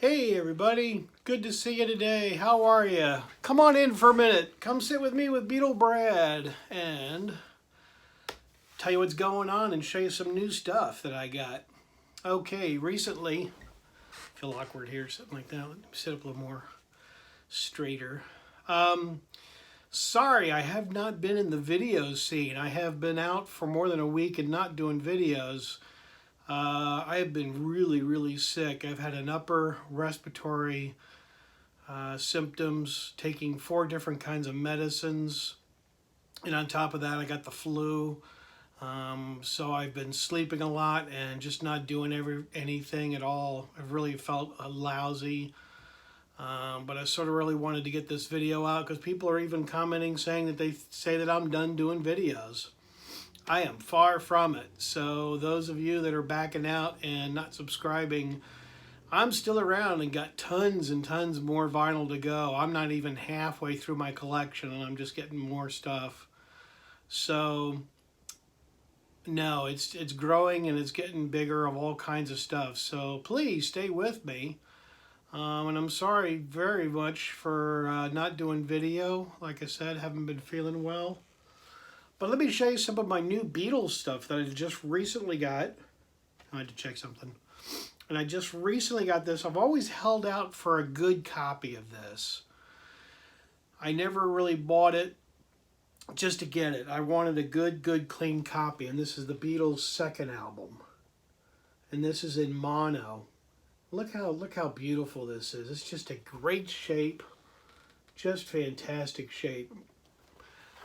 Hey everybody, good to see you today. How are you? Come on in for a minute. Come sit with me with Beatle Brad and tell you what's going on and show you some new stuff that I got. Okay, recently, I feel awkward here, something like that. Let me sit up a little more straighter. Sorry, I have not been in the video scene. I have been out for more than a week and not doing videos. I have been really sick. I've had an upper respiratory symptoms, taking 4 different kinds of medicines. And on top of that, I got the flu. So I've been sleeping a lot and just not doing anything at all. I've really felt lousy. But I sort of really wanted to get this video out because people are even commenting saying that they say that I'm done doing videos. I am far from it. So those of you that are backing out and not subscribing, I'm still around and got tons and tons more vinyl to go. I'm not even halfway through my collection and I'm just getting more stuff. So no, it's growing and it's getting bigger of all kinds of stuff. So please stay with me. And I'm sorry very much for not doing video. Like I said, haven't been feeling well. But let me show you some of my new Beatles stuff that I just recently got. I had to check something. And I just recently got this. I've always held out for a good copy of this. I never really bought it just to get it. I wanted a good clean copy. And this is the Beatles' second album. And this is in mono. Look how beautiful this is. It's just a great shape. Just fantastic shape.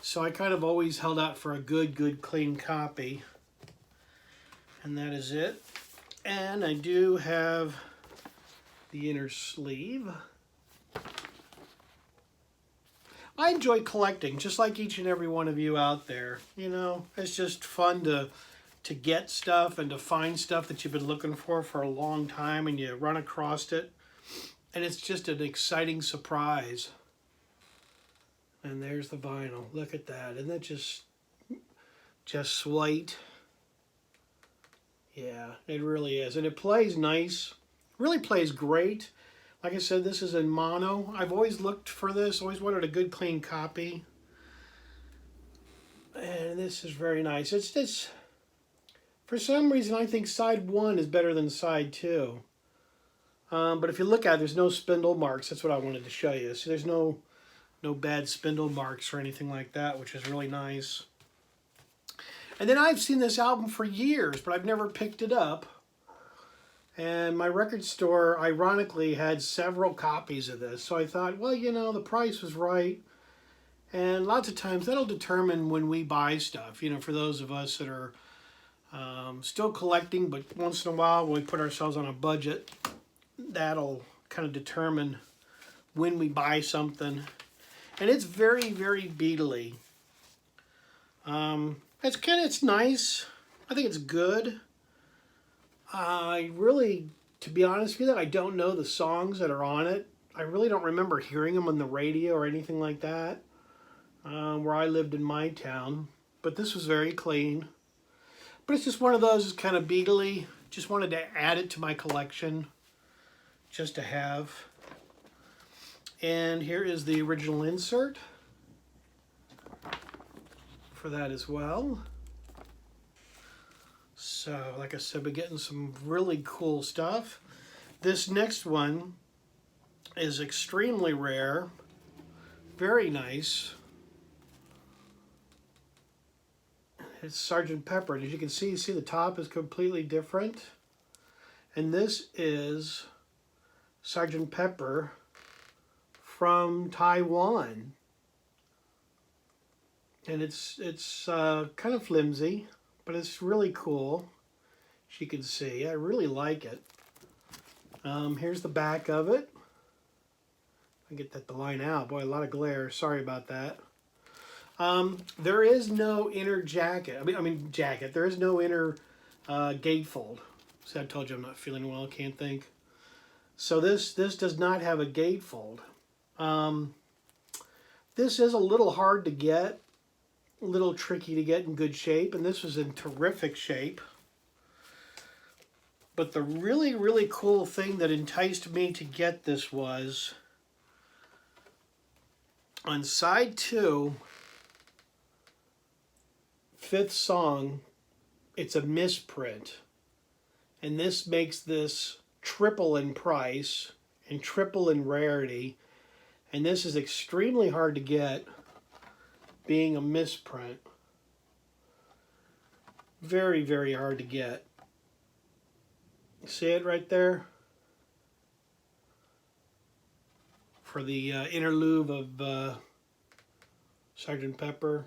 So I kind of always held out for a good clean copy. And that is it. And I do have the inner sleeve. I enjoy collecting, just like each and every one of you out there. You know, it's just fun to get stuff and to find stuff that you've been looking for a long time and you run across it. And it's just an exciting surprise. And there's the vinyl. Look at that. Isn't that just sweet? Yeah, it really is. And it plays nice. Really plays great. Like I said, this is in mono. I've always looked for this. Always wanted a good, clean copy. And this is very nice. It's just, for some reason, I think side 1 is better than side 2. But if you look at it, there's no spindle marks. That's what I wanted to show you. So there's no bad spindle marks or anything like that, which is really nice. And then I've seen this album for years, but I've never picked it up. And my record store, ironically, had several copies of this. So I thought, well, you know, the price was right. And lots of times that'll determine when we buy stuff. You know, for those of us that are still collecting, but once in a while when we put ourselves on a budget, that'll kind of determine when we buy something. And it's very Beatle-y. It's nice. I think it's good. I really, to be honest with you, I don't know the songs that are on it. I really don't remember hearing them on the radio or anything like that, where I lived in my town. But this was very clean. But it's just one of those, kind of Beatle-y. Just wanted to add it to my collection, just to have. And here is the original insert for that as well. So, like I said, we're getting some really cool stuff. This next one is extremely rare. Very nice. It's Sgt. Pepper. As you can see the top is completely different. And this is Sgt. Pepper from Taiwan, and it's kind of flimsy, but it's really cool. As you can see, I really like it. Here's the back of it. I get that to line out. Boy, a lot of glare. Sorry about that. There is no inner jacket. Jacket. There is no inner gatefold. See, I told you I'm not feeling well. Can't think. So this does not have a gatefold. This is a little hard to get, a little tricky to get in good shape, and this was in terrific shape. But the really, really cool thing that enticed me to get this was on side 2, 5th song, it's a misprint. And this makes this triple in price and triple in rarity. And this is extremely hard to get, being a misprint. Very, very hard to get. See it right there? For the interlude of Sgt. Pepper.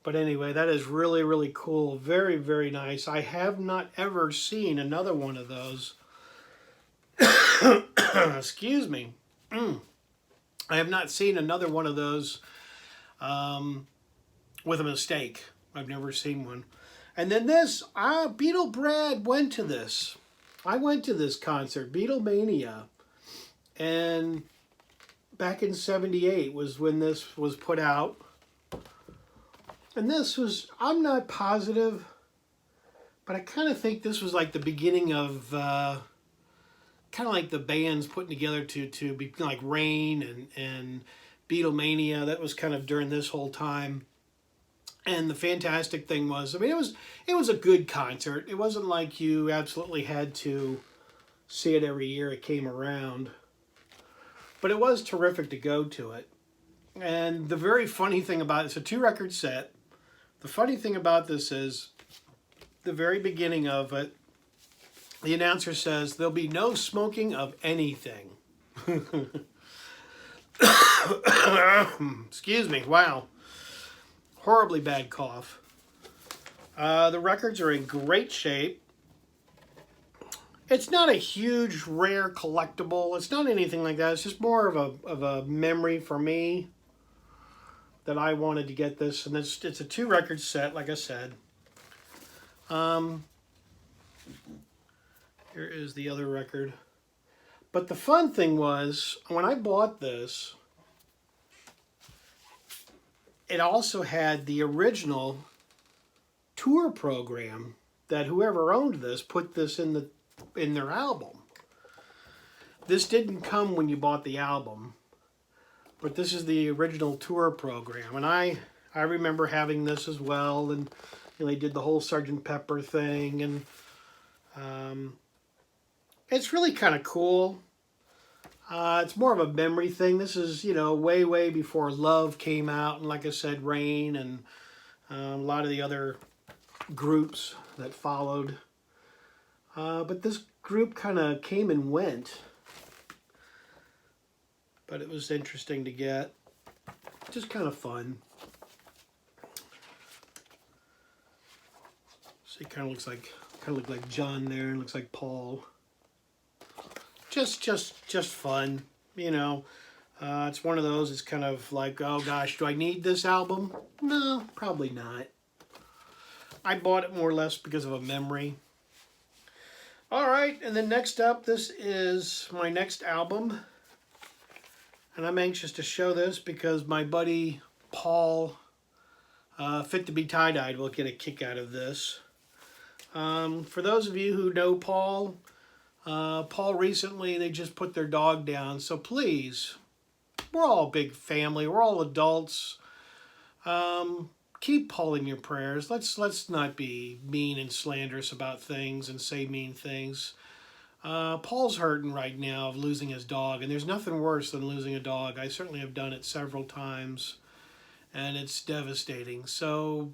But anyway, that is really, really cool. Very, very nice. I have not ever seen another one of those. Excuse me. I have not seen another one of those with a mistake. I've never seen one. And then this, Beatle Brad went to this. I went to this concert, Beatlemania. And back in '78 was when this was put out. And this was, I'm not positive, but I kind of think this was like the beginning of, kind of like the bands putting together to be like Rain and Beatlemania. That was kind of during this whole time. And the fantastic thing was, I mean, it was a good concert. It wasn't like you absolutely had to see it every year it came around. But it was terrific to go to it. And the very funny thing about it, it's a 2-record set. The funny thing about this is, the very beginning of it, the announcer says, there'll be no smoking of anything. Excuse me, wow. Horribly bad cough. The records are in great shape. It's not a huge, rare collectible. It's not anything like that. It's just more of a memory for me that I wanted to get this. And it's a 2-record set, like I said. Here is the other record. But the fun thing was, when I bought this, it also had the original tour program that whoever owned this put this in their album. This didn't come when you bought the album, but this is the original tour program. And I remember having this as well, and you know, they did the whole Sgt. Pepper thing, and it's really kind of cool. It's more of a memory thing. This is, you know, way, way before Love came out, and like I said, Rain, and a lot of the other groups that followed. But this group kind of came and went. But it was interesting to get. Just kind of fun. See, kind of look like John there, and looks like Paul. Just fun, you know. It's one of those, it's kind of like, oh gosh, do I need this album? No, probably not. I bought it more or less because of a memory. All right, and then next up, this is my next album. And I'm anxious to show this because my buddy Paul, Fit to Be Tie-Dyed, will get a kick out of this. For those of you who know Paul, Paul recently, they just put their dog down. So please, we're all a big family. We're all adults. Keep Paul in your prayers. Let's not be mean and slanderous about things and say mean things. Paul's hurting right now of losing his dog, and there's nothing worse than losing a dog. I certainly have done it several times, and it's devastating. So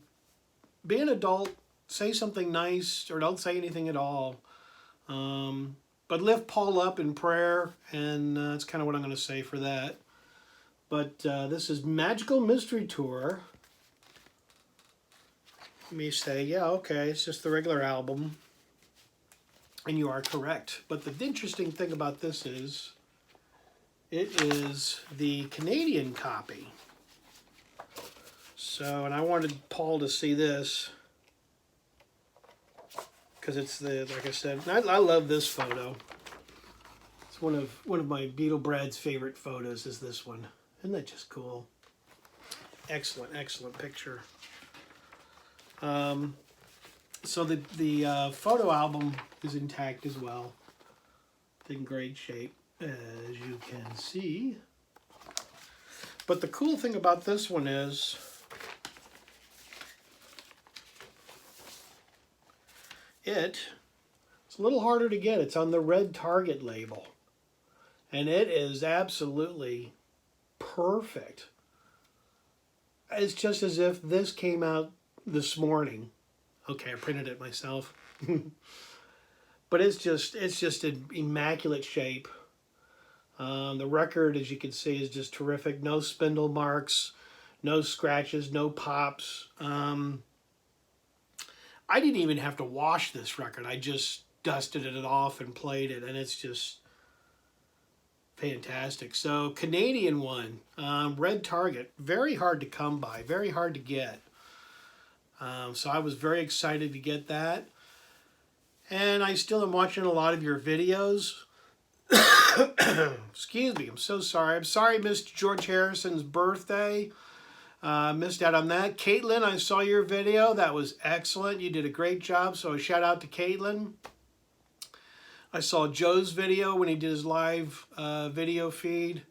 be an adult. Say something nice, or don't say anything at all. But lift Paul up in prayer, and that's kind of what I'm going to say for that. But this is Magical Mystery Tour. Let me say, yeah, okay, it's just the regular album. And you are correct. But the interesting thing about this is, it is the Canadian copy. So, and I wanted Paul to see this, because it's the, like I said, I love this photo. It's one of my Beatle Brad's favorite photos is this one. Isn't that just cool? Excellent, excellent picture. So the photo album is intact as well. It's in great shape, as you can see. But the cool thing about this one is it's a little harder to get. It's on the red Target label. And it is absolutely perfect. It's just as if this came out this morning. Okay, I printed it myself. But it's just in immaculate shape. The record, as you can see, is just terrific. No spindle marks, no scratches, no pops. I didn't even have to wash this record. I just dusted it off and played it, and it's just fantastic. So, Canadian one, red Target, very hard to come by, very hard to get. So I was very excited to get that. And I still am watching a lot of your videos. Excuse me, I'm so sorry. I'm sorry I missed George Harrison's birthday. Missed out on that. Caitlin, I saw your video. That was excellent. You did a great job, so a shout out to Caitlin. I saw Joe's video when he did his live video feed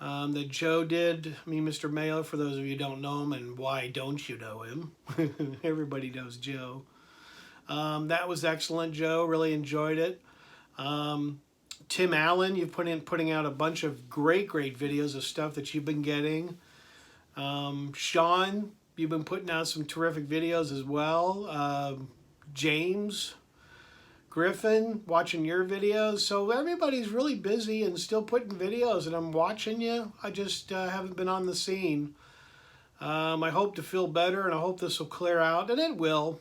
that Joe did. Me, Mr. Mayo, for those of you who don't know him, and why don't you know him? Everybody knows Joe. That was excellent, Joe. Really enjoyed it. Tim Allen, you've putting out a bunch of great videos of stuff that you've been getting. Sean, you've been putting out some terrific videos as well. James Griffin, watching your videos. So everybody's really busy and still putting videos, and I'm watching you. I just haven't been on the scene. I hope to feel better, and I hope this will clear out, and it will.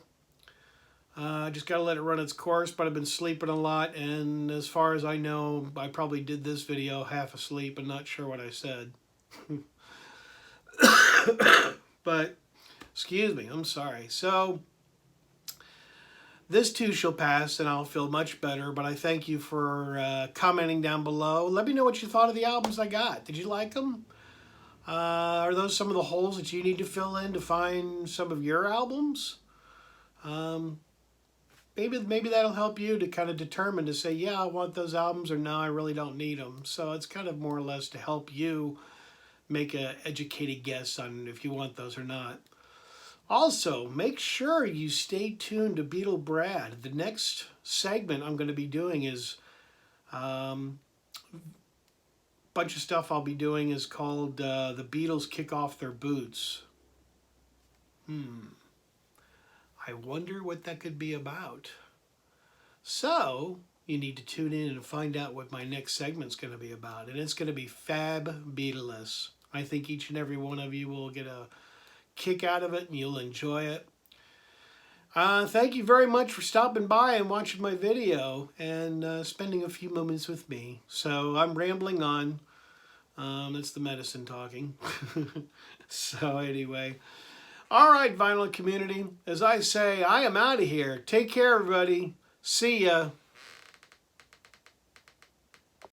Just got to let it run its course, but I've been sleeping a lot, and as far as I know, I probably did this video half asleep and not sure what I said. But, excuse me, I'm sorry. So, this too shall pass, and I'll feel much better, but I thank you for commenting down below. Let me know what you thought of the albums I got. Did you like them? Are those some of the holes that you need to fill in to find some of your albums? Maybe that'll help you to kind of determine to say, yeah, I want those albums, or no, I really don't need them. So it's kind of more or less to help you make an educated guess on if you want those or not. Also, make sure you stay tuned to Beatle Brad. The next segment I'm going to be doing is bunch of stuff I'll be doing is called The Beatles Kick Off Their Boots. I wonder what that could be about. So, you need to tune in and find out what my next segment's going to be about. And it's going to be Fab-Beatless. I think each and every one of you will get a kick out of it and you'll enjoy it. Thank you very much for stopping by and watching my video and spending a few moments with me. So, I'm rambling on. It's the medicine talking. So, anyway. All right, vinyl community. As I say, I am out of here. Take care, everybody. See ya.